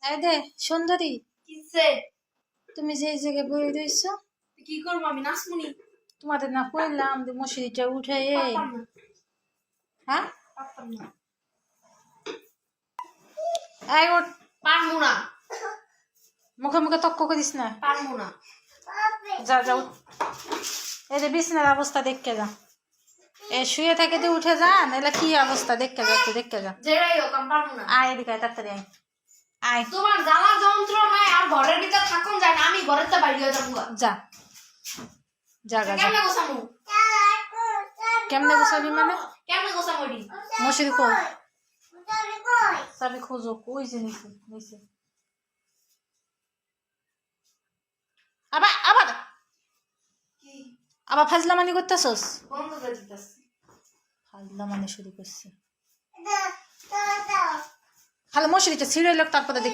এই দে সুন্দরী, কিসে তুমি যে এই জায়গায় বই রইছো, কি করবো আমি নাচমুনি তোমাদের না কইলাম যে মশারিটা উঠে পারতাম না হ্যাঁ পারতাম না এই ওঠ, পারমু না মুখে মুখে তক্ক করিস না, পারমু না যা যা উঠ। এই যে বিছানার অবস্থা দেখতে যা, এ শুয়ে থেকে দিয়ে উঠে যা, নাহলে কি অবস্থা দেখতে যা, একটু দেখতে যা। যেটাই হোক আমি পারমু না আয় এদিকে আয়, তাড়াতাড়ি আয় আয়, তোমার জ্বালা যন্ত্রণায় আর ঘরের ভিতর থাকুন যায় না, আমি ঘরের তো বাইরে হয়ে যাবো যা জাগা যা। কেমনে গোছামু কেমনে গোছাবি মানে? কেমনে গোছামু এডি মশারি খোল, চাবি খোঁজো, ওই যে নিচে নিচে। আবার আবার কি আবার ফাজলামানি করতেছস? বন্ধ করে দিতেছি ফাজলামানি শুরু করছে। খালি মশারিটা ছিঁড়ে লোক, তারপরে